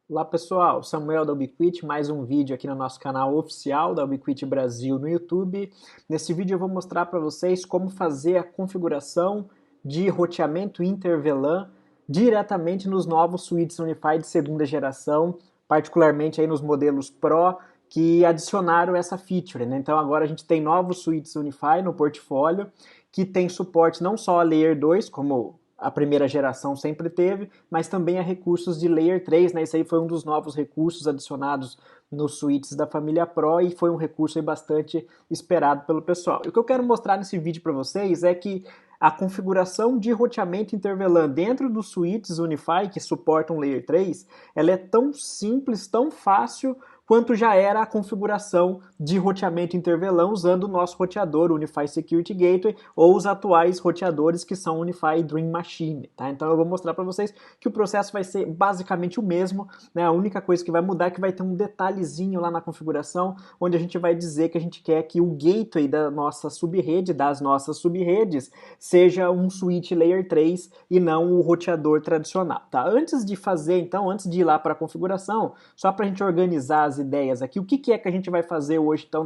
Olá pessoal, Samuel da Ubiquiti, mais um vídeo aqui no nosso canal oficial da Ubiquiti Brasil no YouTube. Nesse vídeo eu vou mostrar para vocês como fazer a configuração de roteamento inter-VLAN diretamente nos novos switches Unified de segunda geração, particularmente aí nos modelos Pro que adicionaram essa feature, né? Então agora a gente tem novos switches Unified no portfólio que tem suporte não só a Layer 2, como a primeira geração sempre teve, mas também a recursos de Layer 3, né? Esse aí foi um dos novos recursos adicionados nos suítes da família Pro e foi um recurso aí bastante esperado pelo pessoal. E o que eu quero mostrar nesse vídeo para vocês é que a configuração de roteamento interVLAN dentro dos suítes Unify que suportam Layer 3, ela é tão simples, tão fácil quanto já era a configuração de roteamento interVLAN usando o nosso roteador Unify Security Gateway ou os atuais roteadores que são Unify Dream Machine. Tá? Então eu vou mostrar para vocês que o processo vai ser basicamente o mesmo, né? A única coisa que vai mudar é que vai ter um detalhezinho lá na configuração onde a gente vai dizer que a gente quer que o gateway da nossa subrede, das nossas subredes, seja um switch Layer 3 e não o roteador tradicional. Tá? Antes de fazer, então, antes de ir lá para a configuração, só para a gente organizar as ideias aqui, o que é que a gente vai fazer hoje, então,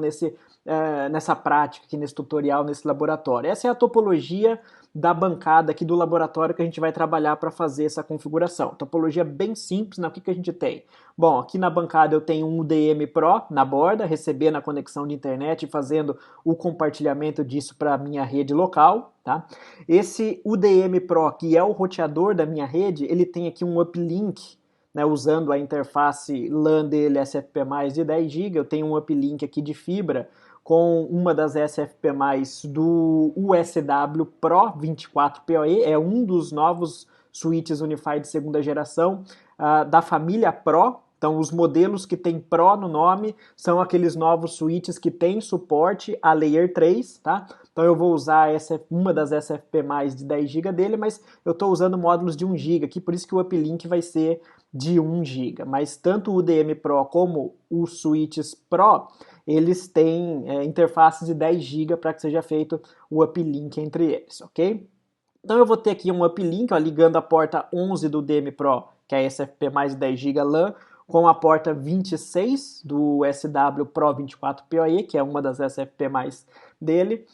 nessa prática, aqui nesse tutorial, nesse laboratório? Essa é a topologia da bancada aqui do laboratório que a gente vai trabalhar para fazer essa configuração. Topologia bem simples, né? O que a gente tem? Bom, aqui na bancada eu tenho um UDM Pro na borda, recebendo a conexão de internet e fazendo o compartilhamento disso para a minha rede local. Tá? Esse UDM Pro, que é o roteador da minha rede, ele tem aqui um uplink, né, usando a interface LAN dele SFP+, de 10 GB, eu tenho um uplink aqui de fibra com uma das SFP+, do USW Pro 24PoE, é um dos novos switches Unified de segunda geração da família Pro. Então, os modelos que tem Pro no nome são aqueles novos switches que têm suporte a Layer 3, tá? Então, eu vou usar uma das SFP+, de 10 GB dele, mas eu estou usando módulos de 1 GB aqui, por isso que o uplink vai ser de 1 GB. Mas tanto o UDM Pro como os switches Pro, eles têm interfaces de 10 GB para que seja feito o uplink entre eles, ok? Então eu vou ter aqui um uplink, ó, ligando a porta 11 do UDM Pro, que é SFP mais 10 GB LAN, com a porta 26 do SW Pro 24PoE, que é uma das SFP mais dele.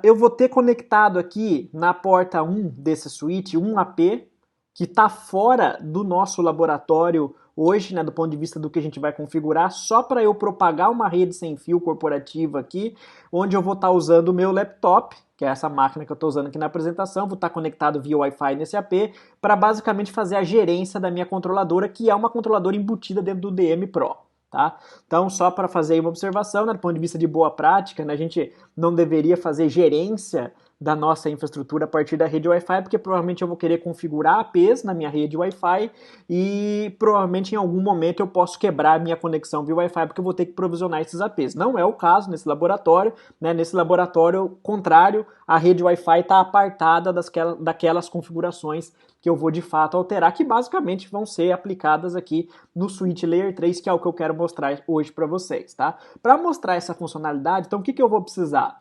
Eu vou ter conectado aqui na porta 1 desse switch um AP, que está fora do nosso laboratório hoje, né, do ponto de vista do que a gente vai configurar, só para eu propagar uma rede sem fio corporativa aqui, onde eu vou estar usando o meu laptop, que é essa máquina que eu estou usando aqui na apresentação, vou estar conectado via Wi-Fi nesse AP, para basicamente fazer a gerência da minha controladora, que é uma controladora embutida dentro do DM Pro. Tá? Então, só para fazer uma observação, né, do ponto de vista de boa prática, né, a gente não deveria fazer gerência da nossa infraestrutura a partir da rede Wi-Fi, porque provavelmente eu vou querer configurar APs na minha rede Wi-Fi e provavelmente em algum momento eu posso quebrar a minha conexão via Wi-Fi porque eu vou ter que provisionar esses APs. Não é o caso nesse laboratório, né? Nesse laboratório contrário, a rede Wi-Fi está apartada daquelas configurações que eu vou de fato alterar, que basicamente vão ser aplicadas aqui no switch Layer 3, que é o que eu quero mostrar hoje para vocês, tá? Para mostrar essa funcionalidade, então o que eu vou precisar?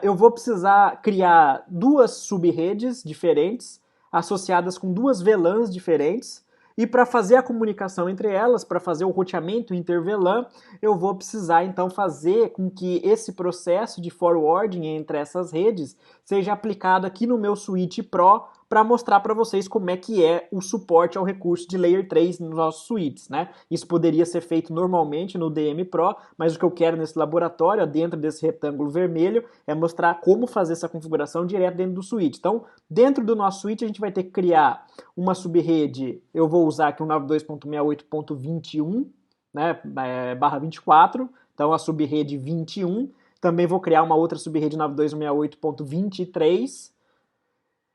Eu vou precisar criar duas subredes diferentes, associadas com duas VLANs diferentes, e para fazer a comunicação entre elas, para fazer o roteamento inter-VLAN, eu vou precisar então fazer com que esse processo de forwarding entre essas redes seja aplicado aqui no meu switch Pro para mostrar para vocês como é que é o suporte ao recurso de Layer 3 nos nossos suítes, né? Isso poderia ser feito normalmente no DM Pro, mas o que eu quero nesse laboratório, dentro desse retângulo vermelho, é mostrar como fazer essa configuração direto dentro do suíte. Então, dentro do nosso suíte, a gente vai ter que criar uma subrede, eu vou usar aqui um 92.68.21, né, barra 24, então a subrede 21, também vou criar uma outra subrede 92.68.23,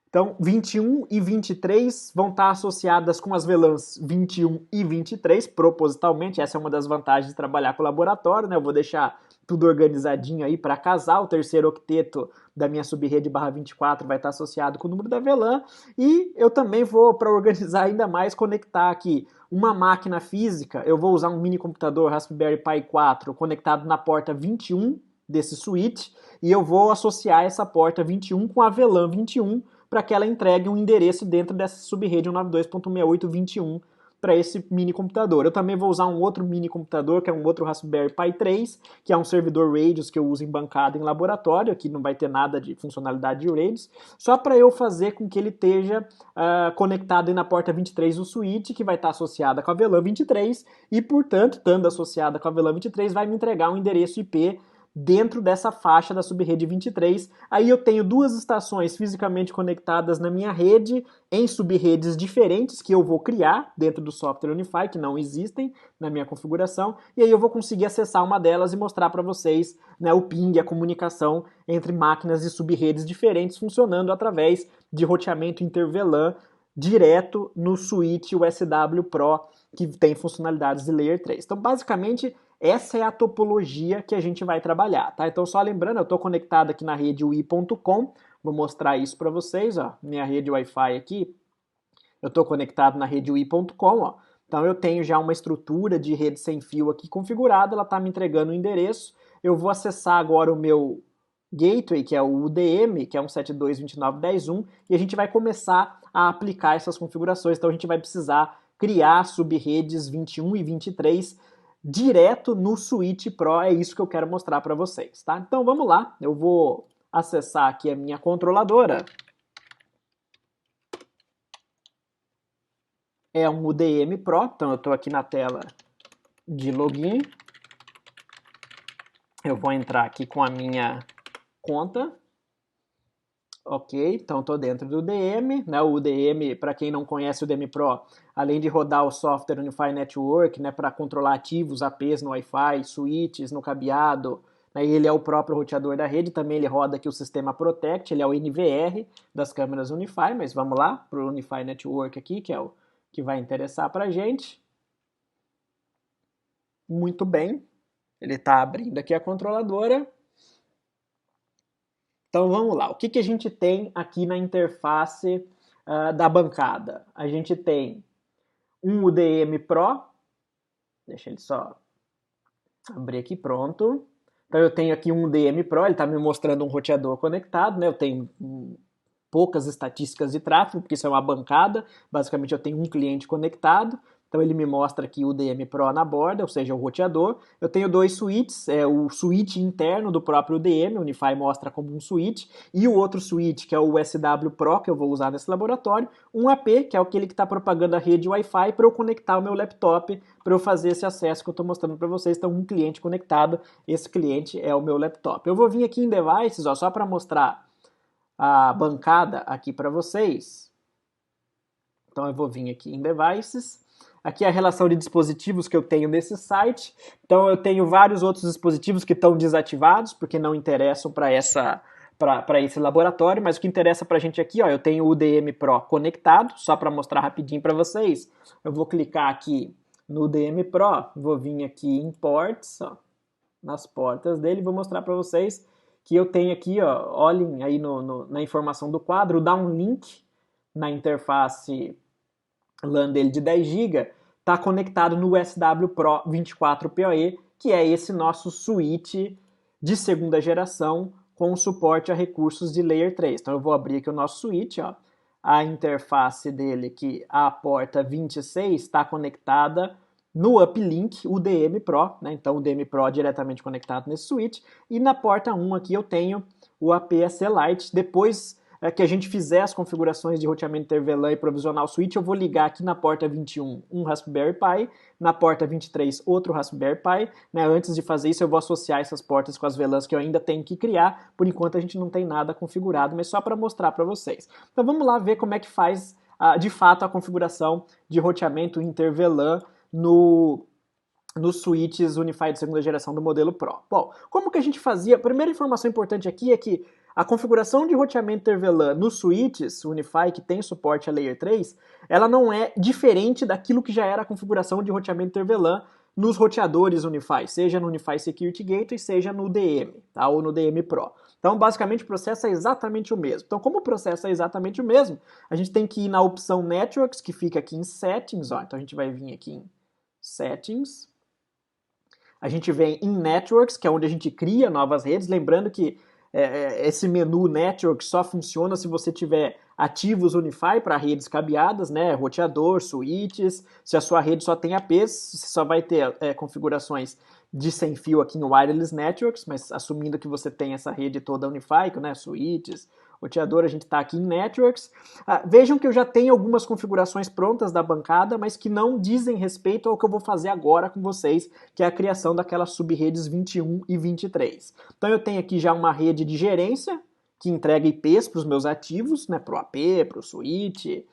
então, 21 e 23 vão estar associadas com as VLANs 21 e 23, propositalmente. Essa é uma das vantagens de trabalhar com o laboratório, né? Eu vou deixar tudo organizadinho aí para casar. O terceiro octeto da minha subrede barra 24 vai estar associado com o número da VLAN. E eu também vou, para organizar ainda mais, conectar aqui uma máquina física. Eu vou usar um mini computador Raspberry Pi 4 conectado na porta 21 desse switch. E eu vou associar essa porta 21 com a VLAN 21, para que ela entregue um endereço dentro dessa subrede 192.68.21 para esse mini computador. Eu também vou usar um outro mini computador, que é um outro Raspberry Pi 3, que é um servidor Radeon que eu uso em bancada em laboratório, aqui não vai ter nada de funcionalidade de Radeon, só para eu fazer com que ele esteja conectado aí na porta 23 do switch, que vai estar associada com a VLAN 23, e portanto, estando associada com a VLAN 23, vai me entregar um endereço IP dentro dessa faixa da subrede 23. Aí eu tenho duas estações fisicamente conectadas na minha rede, em subredes diferentes que eu vou criar dentro do software Unify, que não existem na minha configuração, e aí eu vou conseguir acessar uma delas e mostrar para vocês, né, o ping, a comunicação entre máquinas e subredes diferentes funcionando através de roteamento inter-VLAN direto no switch USW Pro, que tem funcionalidades de Layer 3. Então, basicamente, essa é a topologia que a gente vai trabalhar, tá? Então, só lembrando, eu estou conectado aqui na rede wi.com, vou mostrar isso para vocês, ó, minha rede Wi-Fi aqui, eu estou conectado na rede wi.com, ó, então eu tenho já uma estrutura de rede sem fio aqui configurada, ela está me entregando o endereço, eu vou acessar agora o meu gateway, que é o UDM, que é 172.29.10.1, e a gente vai começar a aplicar essas configurações, então a gente vai precisar criar subredes 21 e 23 direto no Switch Pro, é isso que eu quero mostrar para vocês, tá? Então vamos lá, eu vou acessar aqui a minha controladora. É um UDM Pro, então eu estou aqui na tela de login. Eu vou entrar aqui com a minha conta. Ok, então estou dentro do UDM, né? O UDM, para quem não conhece o UDM Pro, além de rodar o software Unify Network, né, para controlar ativos, APs no Wi-Fi, switches no cabeado, né, ele é o próprio roteador da rede, também ele roda aqui o sistema Protect, ele é o NVR das câmeras Unify, mas vamos lá para o Unify Network aqui, que é o que vai interessar para a gente. Muito bem, ele está abrindo aqui a controladora. Então vamos lá, o que a gente tem aqui na interface da bancada? A gente tem um UDM Pro, deixa ele só abrir aqui, pronto. Então eu tenho aqui um UDM Pro, ele está me mostrando um roteador conectado, né? Eu tenho poucas estatísticas de tráfego, porque isso é uma bancada, basicamente eu tenho um cliente conectado. Então ele me mostra aqui o UDM Pro na borda, ou seja, o roteador. Eu tenho dois switches, o switch interno do próprio UDM, o Unify mostra como um switch, e o outro switch, que é o USW Pro, que eu vou usar nesse laboratório, um AP, que é aquele que está propagando a rede Wi-Fi, para eu conectar o meu laptop, para eu fazer esse acesso que eu estou mostrando para vocês. Então, um cliente conectado, esse cliente é o meu laptop. Eu vou vir aqui em Devices, ó, só para mostrar a bancada aqui para vocês. Então, eu vou vir aqui em Devices. Aqui é a relação de dispositivos que eu tenho nesse site. Então eu tenho vários outros dispositivos que estão desativados, porque não interessam para esse laboratório, mas o que interessa para a gente aqui, ó, eu tenho o UDM Pro conectado, só para mostrar rapidinho para vocês. Eu vou clicar aqui no UDM Pro, vou vir aqui em Ports, ó, nas portas dele, vou mostrar para vocês que eu tenho aqui, ó, olhem aí na informação do quadro, dá um link na interface LAN dele de 10 GB, está conectado no USW Pro 24 PoE, que é esse nosso switch de segunda geração com suporte a recursos de Layer 3. Então eu vou abrir aqui o nosso switch, ó. A interface dele, que a porta 26 está conectada no uplink UDM Pro, né? Então o UDM Pro diretamente conectado nesse switch, e na porta 1 aqui eu tenho o APS Lite. Depois que a gente fizer as configurações de roteamento inter-VLAN e provisionar o switch, eu vou ligar aqui na porta 21 um Raspberry Pi, na porta 23 outro Raspberry Pi, né? Antes de fazer isso eu vou associar essas portas com as VLANs que eu ainda tenho que criar, por enquanto a gente não tem nada configurado, mas só para mostrar para vocês. Então vamos lá ver como é que faz de fato a configuração de roteamento inter-VLAN nos switches Unify de segunda geração do modelo Pro. Bom, como que a gente fazia? A primeira informação importante aqui é que a configuração de roteamento inter-VLAN nos switches Unify, que tem suporte a Layer 3, ela não é diferente daquilo que já era a configuração de roteamento inter-VLAN nos roteadores Unify, seja no Unify Security Gateway, seja no DM, tá? Ou no DM Pro. Então, basicamente, o processo é exatamente o mesmo. Então, como o processo é exatamente o mesmo, a gente tem que ir na opção Networks, que fica aqui em Settings, ó. Então a gente vai vir aqui em Settings. A gente vem em Networks, que é onde a gente cria novas redes, lembrando que esse menu Network só funciona se você tiver ativos Unify para redes cabeadas, né, roteador, switches. Se a sua rede só tem APs, você só vai ter configurações de sem fio aqui em Wireless Networks, mas assumindo que você tem essa rede toda Unify, né, switches, roteador, a gente está aqui em Networks. Vejam que eu já tenho algumas configurações prontas da bancada, mas que não dizem respeito ao que eu vou fazer agora com vocês, que é a criação daquelas subredes 21 e 23. Então eu tenho aqui já uma rede de gerência, que entrega IPs para os meus ativos, né, para o AP, para o switch.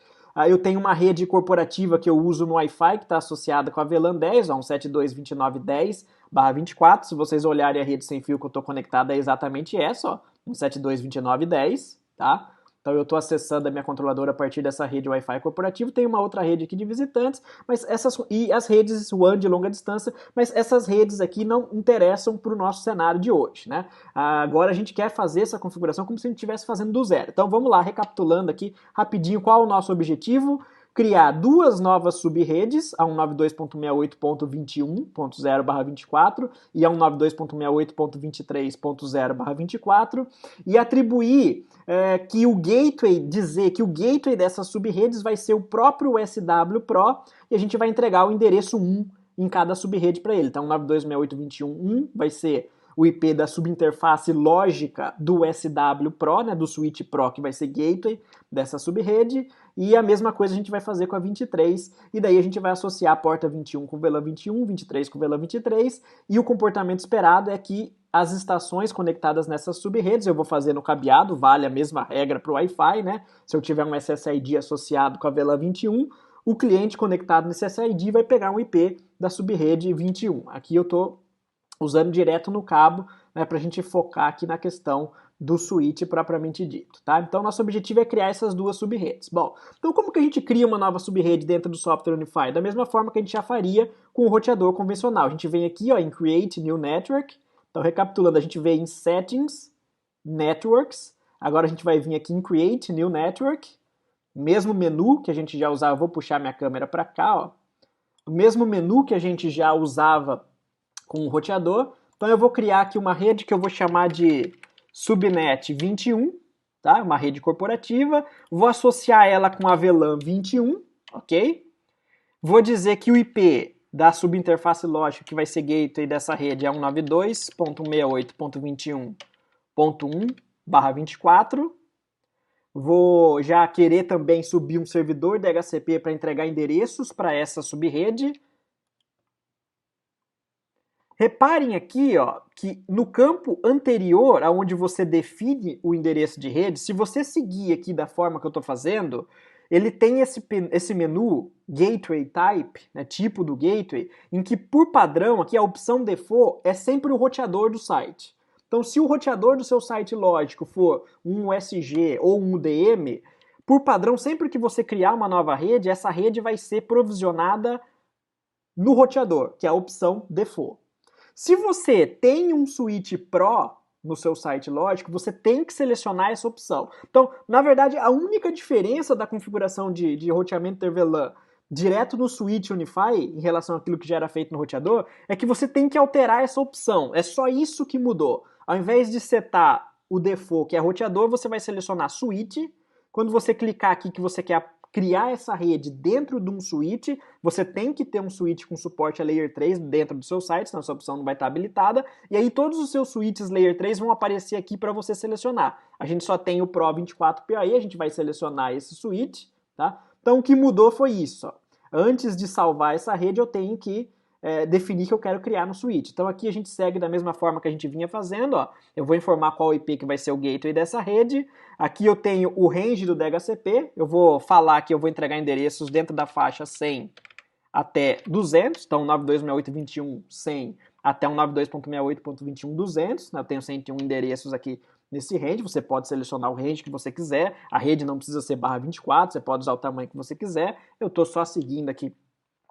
Eu tenho uma rede corporativa que eu uso no Wi-Fi, que está associada com a VLAN 10, 172.29.10/24. Se vocês olharem a rede sem fio que eu estou conectado, é exatamente essa, ó, 172.29.10, tá? Então eu estou acessando a minha controladora a partir dessa rede Wi-Fi corporativo. Tem uma outra rede aqui de visitantes, mas e as redes WAN de longa distância, mas essas redes aqui não interessam para o nosso cenário de hoje, né? Agora a gente quer fazer essa configuração como se a gente estivesse fazendo do zero. Então vamos lá, recapitulando aqui rapidinho qual é o nosso objetivo. Criar duas novas subredes, a 192.68.21.0/24 e a 192.68.23.0/24, e atribuir que o gateway, dizer que o gateway dessas subredes vai ser o próprio SW Pro, e a gente vai entregar o endereço 1 em cada subrede para ele. Então 192.68.21.1 vai ser o IP da subinterface lógica do SW Pro, né, do switch Pro, que vai ser gateway dessa subrede, e a mesma coisa a gente vai fazer com a 23, e daí a gente vai associar a porta 21 com VLAN 21, 23 com VLAN 23, e o comportamento esperado é que as estações conectadas nessas subredes, eu vou fazer no cabeado, vale a mesma regra para o Wi-Fi, né? Se eu tiver um SSID associado com a VLAN 21, o cliente conectado nesse SSID vai pegar um IP da subrede 21. Aqui eu estou usando direto no cabo, né, para a gente focar aqui na questão do switch propriamente dito, tá? Então nosso objetivo é criar essas duas subredes. Bom, então como que a gente cria uma nova subrede dentro do software Unify? Da mesma forma que a gente já faria com o roteador convencional. A gente vem aqui, ó, em Create New Network. Então recapitulando, a gente vem em Settings, Networks. Agora a gente vai vir aqui em Create New Network. Mesmo menu que a gente já usava, vou puxar minha câmera para cá, ó. O mesmo menu que a gente já usava com o roteador. Então eu vou criar aqui uma rede que eu vou chamar de Subnet 21, tá? Uma rede corporativa. Vou associar ela com a VLAN 21, ok? Vou dizer que o IP da subinterface lógica que vai ser gateway dessa rede é 192.68.21.1/24. Vou já querer também subir um servidor DHCP para entregar endereços para essa subrede. Reparem aqui, ó, que no campo anterior, aonde você define o endereço de rede, se você seguir aqui da forma que eu estou fazendo, ele tem esse menu Gateway Type, né, tipo do gateway, em que por padrão, aqui a opção default é sempre o roteador do site. Então se o roteador do seu site lógico for um USG ou um UDM, por padrão, sempre que você criar uma nova rede, essa rede vai ser provisionada no roteador, que é a opção default. Se você tem um switch Pro no seu site lógico, você tem que selecionar essa opção. Então, na verdade, a única diferença da configuração de roteamento ter VLAN direto no switch Unify, em relação àquilo que já era feito no roteador, é que você tem que alterar essa opção. É só isso que mudou. Ao invés de setar o default, que é roteador, você vai selecionar switch. Quando você clicar aqui que você quer criar essa rede dentro de um switch, você tem que ter um switch com suporte a Layer 3 dentro do seu site, senão essa opção não vai estar habilitada, e aí todos os seus switches Layer 3 vão aparecer aqui para você selecionar. A gente só tem o Pro 24 PoE, a gente vai selecionar esse switch, tá? Então o que mudou foi isso, ó. Antes de salvar essa rede, eu tenho que definir que eu quero criar no switch. Então aqui a gente segue da mesma forma que a gente vinha fazendo, ó. Eu vou informar qual IP que vai ser o gateway dessa rede. Aqui eu tenho o range do DHCP, eu vou falar que eu vou entregar endereços dentro da faixa 100 até 200, então 92.68.21.100 até 192.68.21.200, né? Eu tenho 101 endereços aqui nesse range, você pode selecionar o range que você quiser, a rede não precisa ser /24, você pode usar o tamanho que você quiser, eu estou só seguindo aqui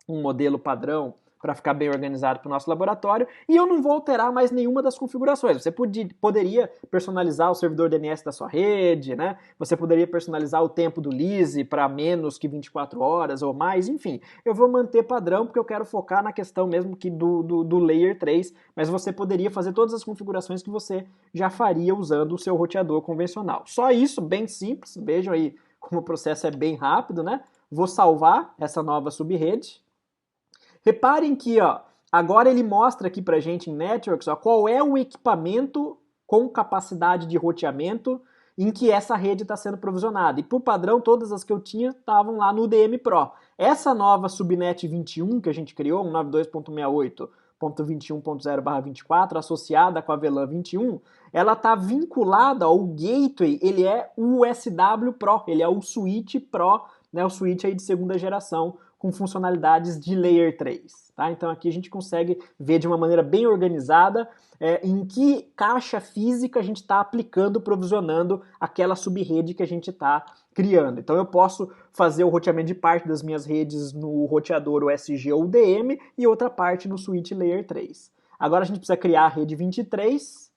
um modelo padrão para ficar bem organizado para o nosso laboratório, e eu não vou alterar mais nenhuma das configurações. Você poderia personalizar o servidor DNS da sua rede, né? Você poderia personalizar o tempo do Lise para menos que 24 horas ou mais, enfim. Eu vou manter padrão porque eu quero focar na questão mesmo que do Layer 3, mas você poderia fazer todas as configurações que você já faria usando o seu roteador convencional. Só isso, bem simples, vejam aí como o processo é bem rápido, né? Vou salvar essa nova subrede. Reparem que, ó, agora ele mostra aqui pra gente em Networks, ó, qual é o equipamento com capacidade de roteamento em que essa rede está sendo provisionada. E por padrão, todas as que eu tinha estavam lá no UDM Pro. Essa nova subnet 21 que a gente criou, 192.68.21.0/24, associada com a VLAN 21, ela está vinculada ao gateway, ele é o USW Pro, ele é o switch Pro, né, o switch aí de segunda geração, com funcionalidades de Layer 3. Tá? Então aqui a gente consegue ver de uma maneira bem organizada em que caixa física a gente está aplicando, provisionando aquela subrede que a gente está criando. Então eu posso fazer o roteamento de parte das minhas redes no roteador USG ou UDM e outra parte no switch Layer 3. Agora a gente precisa criar a rede 23,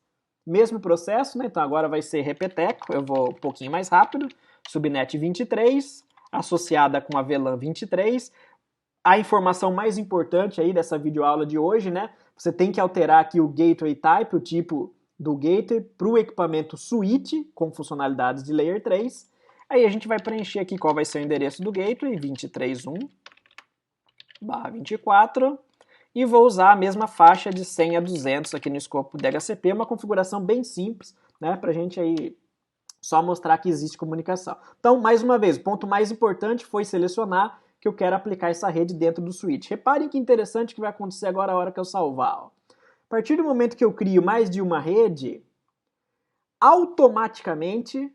mesmo processo, né? Então agora vai ser repeteco, eu vou um pouquinho mais rápido, subnet 23, associada com a VLAN 23. A informação mais importante aí dessa videoaula de hoje, né? Você tem que alterar aqui o gateway type, o tipo do gateway, para o equipamento switch, com funcionalidades de Layer 3. Aí a gente vai preencher aqui qual vai ser o endereço do gateway, 23.1/24. E vou usar a mesma faixa de 100 a 200 aqui no escopo DHCP, uma configuração bem simples, né? Para a gente aí só mostrar que existe comunicação. Então, mais uma vez, o ponto mais importante foi selecionar que eu quero aplicar essa rede dentro do switch. Reparem que interessante que vai acontecer agora a hora que eu salvar. Ó. A partir do momento que eu crio mais de uma rede, automaticamente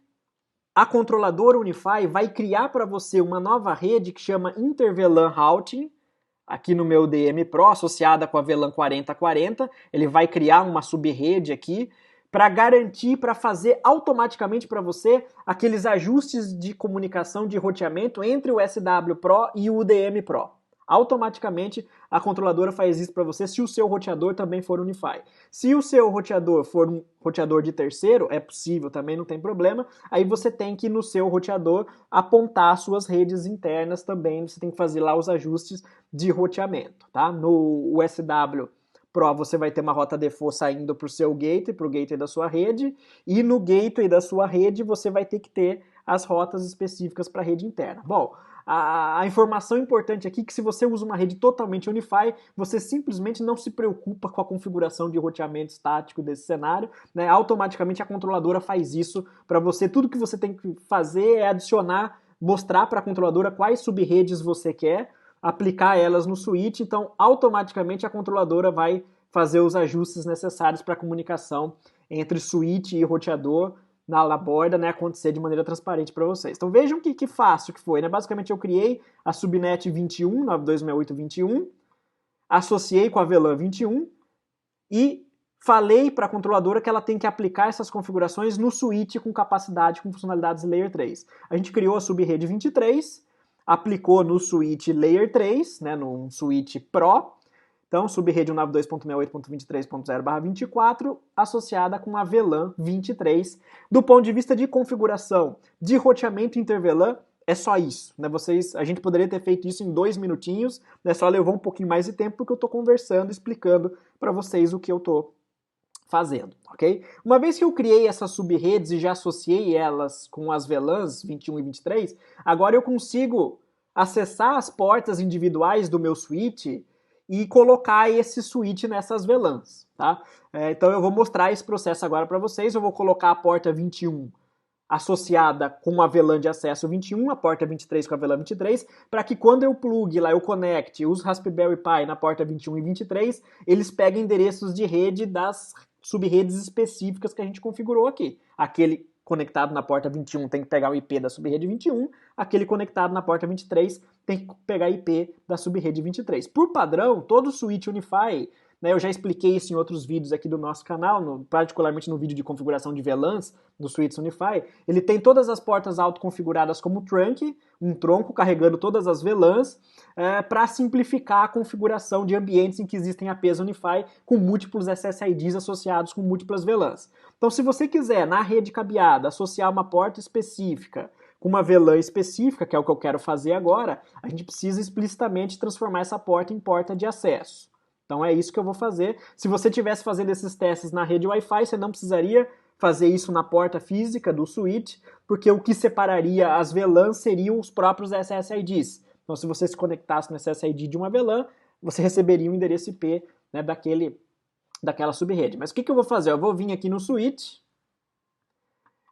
a controladora Unify vai criar para você uma nova rede que chama Inter-VLAN Routing, aqui no meu DM Pro, associada com a VLAN 4040. Ele vai criar uma subrede aqui, para garantir, para fazer automaticamente para você aqueles ajustes de comunicação de roteamento entre o SW Pro e o UDM Pro. Automaticamente a controladora faz isso para você se o seu roteador também for Unify. Se o seu roteador for um roteador de terceiro, é possível, também não tem problema, aí você tem que no seu roteador apontar suas redes internas também, você tem que fazer lá os ajustes de roteamento, tá? No USW Pro você vai ter uma rota default saindo para o seu gateway, para o gateway da sua rede, e no gateway da sua rede você vai ter que ter as rotas específicas para a rede interna. Bom, a informação importante aqui é que se você usa uma rede totalmente Unify, você simplesmente não se preocupa com a configuração de roteamento estático desse cenário, né? Automaticamente a controladora faz isso para você. Tudo que você tem que fazer é adicionar, mostrar para a controladora quais subredes você quer, aplicar elas no switch, então automaticamente a controladora vai fazer os ajustes necessários para a comunicação entre switch e roteador na borda, né, acontecer de maneira transparente para vocês. Então vejam que fácil que foi, né? Basicamente eu criei a subnet 21, 926821, associei com a VLAN 21 e falei para a controladora que ela tem que aplicar essas configurações no switch com capacidade, com funcionalidades Layer 3. A gente criou a subrede 23, aplicou no switch Layer 3, né, no switch Pro, então subrede 192.68.23.0/24, associada com a VLAN 23. Do ponto de vista de configuração de roteamento inter-VLAN, é só isso, né? A gente poderia ter feito isso em 2 minutinhos, né? Só levou um pouquinho mais de tempo porque eu estou conversando, explicando para vocês o que eu estou fazendo, ok? Uma vez que eu criei essas subredes e já associei elas com as VLANs 21 e 23, agora eu consigo acessar as portas individuais do meu switch e colocar esse switch nessas VLANs, tá? Então eu vou mostrar esse processo agora para vocês. Eu vou colocar a porta 21 associada com a VLAN de acesso 21, a porta 23 com a VLAN 23, para que quando eu plugue lá, eu conecte os Raspberry Pi na porta 21 e 23, eles peguem endereços de rede das subredes específicas que a gente configurou aqui. Aquele conectado na porta 21 tem que pegar o IP da subrede 21, aquele conectado na porta 23 tem que pegar IP da subrede 23. Por padrão, todo switch Unify né? Eu já expliquei isso em outros vídeos aqui do nosso canal, particularmente no vídeo de configuração de VLANs do Switch Unify. Ele tem todas as portas autoconfiguradas como trunk, um tronco carregando todas as VLANs, para simplificar a configuração de ambientes em que existem APs Unify com múltiplos SSIDs associados com múltiplas VLANs. Então, se você quiser, na rede cabeada, associar uma porta específica com uma VLAN específica, que é o que eu quero fazer agora, a gente precisa explicitamente transformar essa porta em porta de acesso. Então é isso que eu vou fazer. Se você estivesse fazendo esses testes na rede Wi-Fi, você não precisaria fazer isso na porta física do switch, porque o que separaria as VLANs seriam os próprios SSIDs. Então, se você se conectasse no SSID de uma VLAN, você receberia o endereço IP, né, daquela subrede. Mas o que eu vou fazer? Eu vou vir aqui no switch,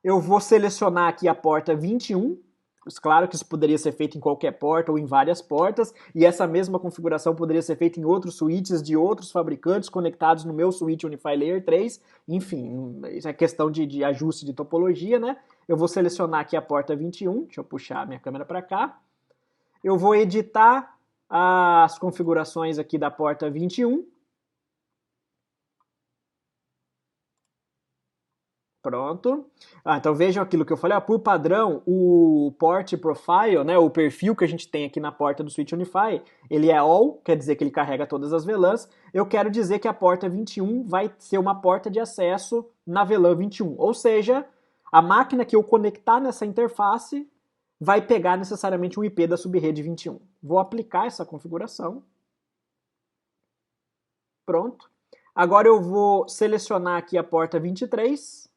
eu vou selecionar aqui a porta 21, claro que isso poderia ser feito em qualquer porta ou em várias portas, e essa mesma configuração poderia ser feita em outros switches de outros fabricantes conectados no meu switch Unify Layer 3, enfim, isso é questão de ajuste de topologia, né? Eu vou selecionar aqui a porta 21, deixa eu puxar a minha câmera para cá, eu vou editar as configurações aqui da porta 21, pronto. Então vejam aquilo que eu falei, por padrão, o port profile, né, o perfil que a gente tem aqui na porta do Switch Unify, ele é all, quer dizer que ele carrega todas as VLANs. Eu quero dizer que a porta 21 vai ser uma porta de acesso na VLAN 21, ou seja, a máquina que eu conectar nessa interface vai pegar necessariamente um IP da subrede 21. Vou aplicar essa configuração. Pronto. Agora eu vou selecionar aqui a porta 23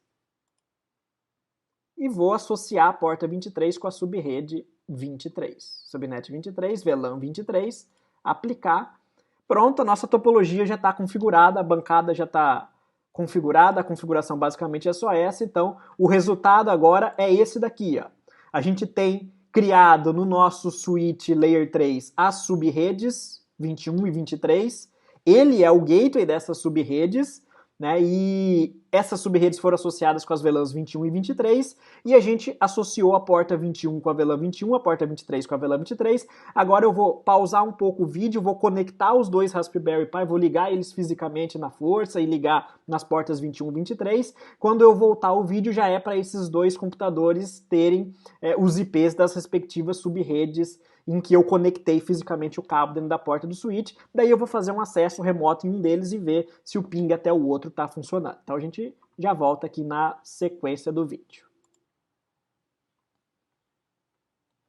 e vou associar a porta 23 com a subrede 23. Subnet 23, VLAN 23, aplicar. Pronto, a nossa topologia já está configurada, a bancada já está configurada, a configuração basicamente é só essa, então o resultado agora é esse daqui, ó. A gente tem criado no nosso switch Layer 3 as subredes 21 e 23, ele é o gateway dessas subredes, né, e essas subredes foram associadas com as VLANs 21 e 23, e a gente associou a porta 21 com a VLAN 21, a porta 23 com a VLAN 23. Agora eu vou pausar um pouco o vídeo, vou conectar os dois Raspberry Pi, vou ligar eles fisicamente na força e ligar nas portas 21 e 23. Quando eu voltar o vídeo, já é para esses dois computadores terem os IPs das respectivas subredes em que eu conectei fisicamente o cabo dentro da porta do switch, daí eu vou fazer um acesso remoto em um deles e ver se o ping até o outro está funcionando. Então a gente já volta aqui na sequência do vídeo.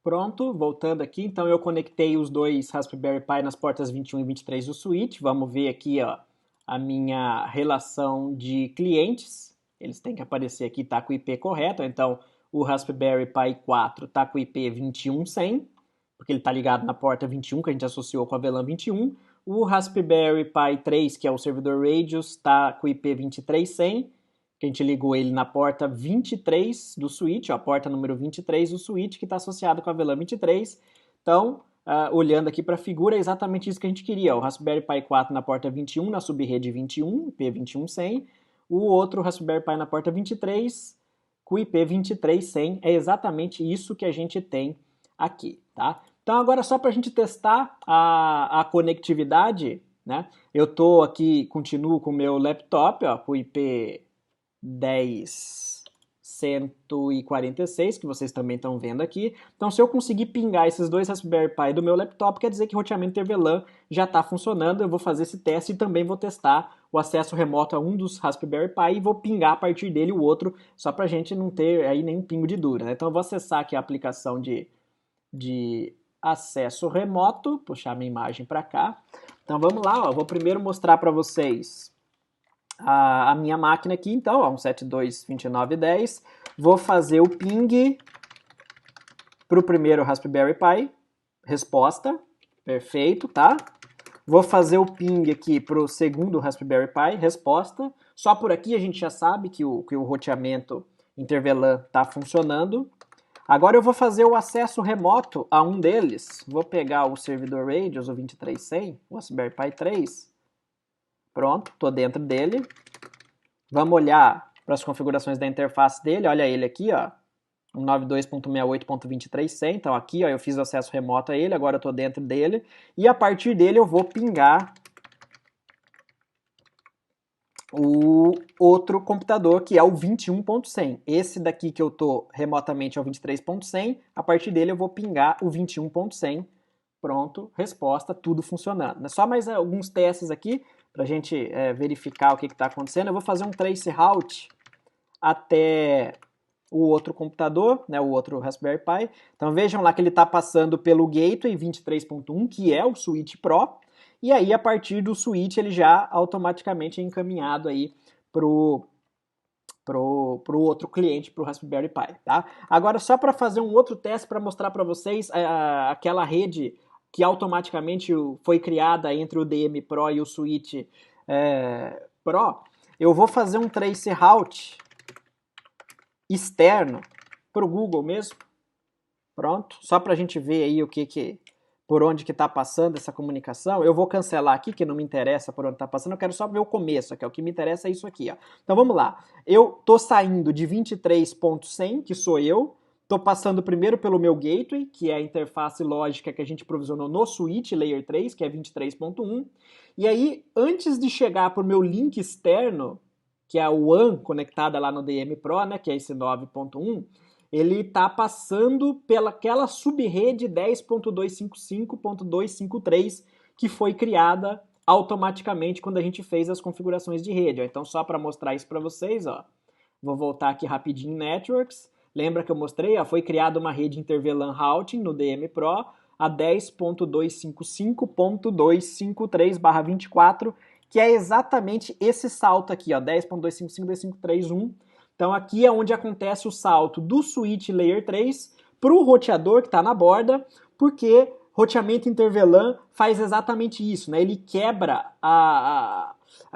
Pronto, voltando aqui, então eu conectei os dois Raspberry Pi nas portas 21 e 23 do switch, vamos ver aqui, ó, a minha relação de clientes, eles têm que aparecer aqui, tá com o IP correto, então o Raspberry Pi 4 tá com o IP 21100, porque ele está ligado na porta 21, que a gente associou com a VLAN 21. O Raspberry Pi 3, que é o servidor Radius, está com o IP 23100, que a gente ligou ele na porta 23 do switch, ó, a porta número 23 do switch, que está associado com a VLAN 23. Então, olhando aqui para a figura, é exatamente isso que a gente queria. Ó, o Raspberry Pi 4 na porta 21, na subrede 21, IP 21100. O outro Raspberry Pi na porta 23, com o IP 23100. É exatamente isso que a gente tem aqui, tá? Então agora só para a gente testar a conectividade, né? Eu tô aqui, continuo com o meu laptop, ó, com o IP 10146, que vocês também estão vendo aqui. Então se eu conseguir pingar esses dois Raspberry Pi do meu laptop, quer dizer que o roteamento interVLAN já está funcionando. Eu vou fazer esse teste e também vou testar o acesso remoto a um dos Raspberry Pi e vou pingar a partir dele o outro, só para a gente não ter aí nenhum pingo de dúvida, né? Então eu vou acessar aqui a aplicação de acesso remoto, puxar minha imagem para cá. Então vamos lá, ó, vou primeiro mostrar para vocês a minha máquina aqui, então, ó, 172.29.10. Vou fazer o ping para o primeiro Raspberry Pi, resposta, perfeito, tá? Vou fazer o ping aqui para o segundo Raspberry Pi, resposta. Só por aqui a gente já sabe que o roteamento interVLAN está funcionando. Agora eu vou fazer o acesso remoto a um deles. Vou pegar o servidor Radius, o 23100, o Raspberry Pi 3. Pronto, estou dentro dele. Vamos olhar para as configurações da interface dele. Olha ele aqui, ó, 192.68.2300. Então aqui, ó, eu fiz o acesso remoto a ele, agora eu estou dentro dele. E a partir dele eu vou pingar o outro computador, que é o 21.100. Esse daqui que eu estou remotamente é o 23.100, a partir dele eu vou pingar o 21.100. Pronto, resposta, tudo funcionando. Só mais alguns testes aqui para a gente verificar o que está acontecendo. Eu vou fazer um trace route até o outro computador, né, o outro Raspberry Pi. Então vejam lá que ele está passando pelo Gateway 23.1, que é o switch Pro, e aí a partir do switch ele já automaticamente é encaminhado aí pro outro cliente, pro Raspberry Pi, tá? Agora só para fazer um outro teste para mostrar para vocês aquela rede que automaticamente foi criada entre o DM Pro e o switch Pro, eu vou fazer um trace route externo para o Google mesmo. Pronto, só para a gente ver aí por onde que está passando essa comunicação. Eu vou cancelar aqui, que não me interessa por onde está passando, eu quero só ver o começo, que é o que me interessa é isso aqui. Ó. Então vamos lá, eu estou saindo de 23.100, que sou eu, estou passando primeiro pelo meu gateway, que é a interface lógica que a gente provisionou no switch Layer 3, que é 23.1, e aí, antes de chegar para o meu link externo, que é a WAN conectada lá no DM Pro, né, que é esse 9.1, ele está passando pelaquela subrede 10.255.253 que foi criada automaticamente quando a gente fez as configurações de rede. Então, só para mostrar isso para vocês, ó, vou voltar aqui rapidinho em Networks. Lembra que eu mostrei? Ó, foi criada uma rede Inter-VLAN Routing no DM Pro a 10.255.253/24, que é exatamente esse salto aqui, ó, 10.255.253.1. Então aqui é onde acontece o salto do switch Layer 3 para o roteador que está na borda, porque roteamento Inter-VLAN faz exatamente isso, né? Ele quebra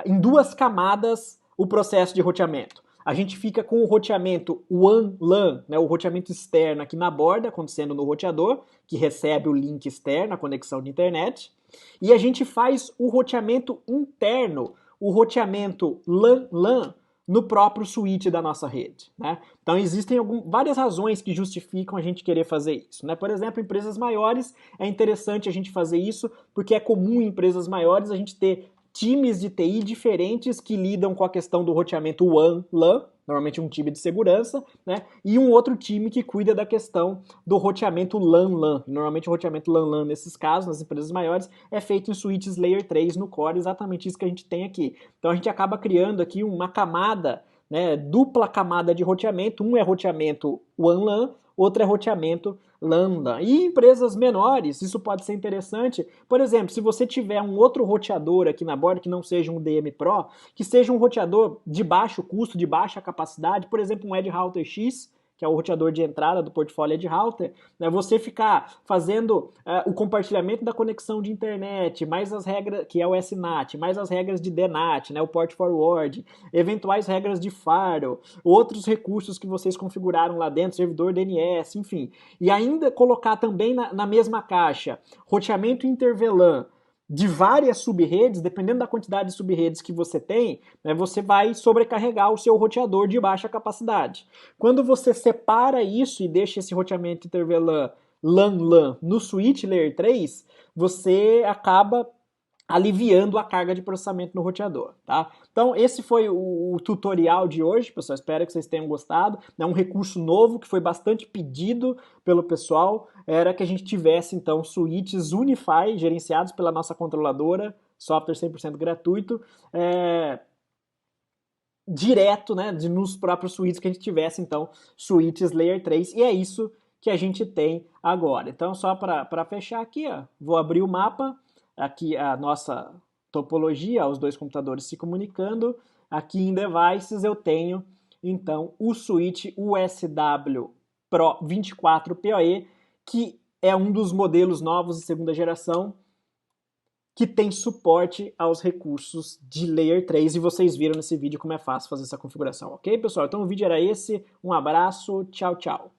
em duas camadas o processo de roteamento. A gente fica com o roteamento WAN-LAN, né, o roteamento externo aqui na borda, acontecendo no roteador, que recebe o link externo, a conexão de internet. E a gente faz o roteamento interno, o roteamento LAN-LAN, no próprio switch da nossa rede. Né? Então existem várias razões que justificam a gente querer fazer isso. Né? Por exemplo, em empresas maiores é interessante a gente fazer isso, porque é comum em empresas maiores a gente ter times de TI diferentes que lidam com a questão do roteamento WAN-LAN, normalmente um time de segurança, né? E um outro time que cuida da questão do roteamento LAN-LAN. Normalmente o roteamento LAN-LAN nesses casos, nas empresas maiores, é feito em switches Layer 3 no core, exatamente isso que a gente tem aqui. Então a gente acaba criando aqui uma camada, né, dupla camada de roteamento, um é roteamento WAN-LAN, outro é roteamento LAN-LAN. E em empresas menores, isso pode ser interessante. Por exemplo, se você tiver um outro roteador aqui na borda, que não seja um DM Pro, que seja um roteador de baixo custo, de baixa capacidade, por exemplo, um Edge Router X, que é o roteador de entrada do portfólio Edge Router, né, você ficar fazendo o compartilhamento da conexão de internet, mais as regras, que é o SNAT, mais as regras de DNAT, né, o Port Forward, eventuais regras de firewall, outros recursos que vocês configuraram lá dentro, servidor DNS, enfim. E ainda colocar também na mesma caixa roteamento Inter-VLAN de várias subredes, dependendo da quantidade de subredes que você tem, né, você vai sobrecarregar o seu roteador de baixa capacidade. Quando você separa isso e deixa esse roteamento Inter-VLAN LAN-LAN no switch Layer 3, você acaba aliviando a carga de processamento no roteador, tá? Então esse foi o tutorial de hoje, pessoal, espero que vocês tenham gostado. É um recurso novo que foi bastante pedido pelo pessoal, era que a gente tivesse então switches Unify gerenciados pela nossa controladora, software 100% gratuito, direto, né, nos próprios switches que a gente tivesse então switches Layer 3, e é isso que a gente tem agora. Então só para fechar aqui, ó, vou abrir o mapa, aqui a nossa topologia, os dois computadores se comunicando. Aqui em Devices eu tenho, então, o switch USW Pro 24 PoE, que é um dos modelos novos de segunda geração que tem suporte aos recursos de Layer 3, e vocês viram nesse vídeo como é fácil fazer essa configuração, ok, pessoal? Então o vídeo era esse, um abraço, tchau, tchau.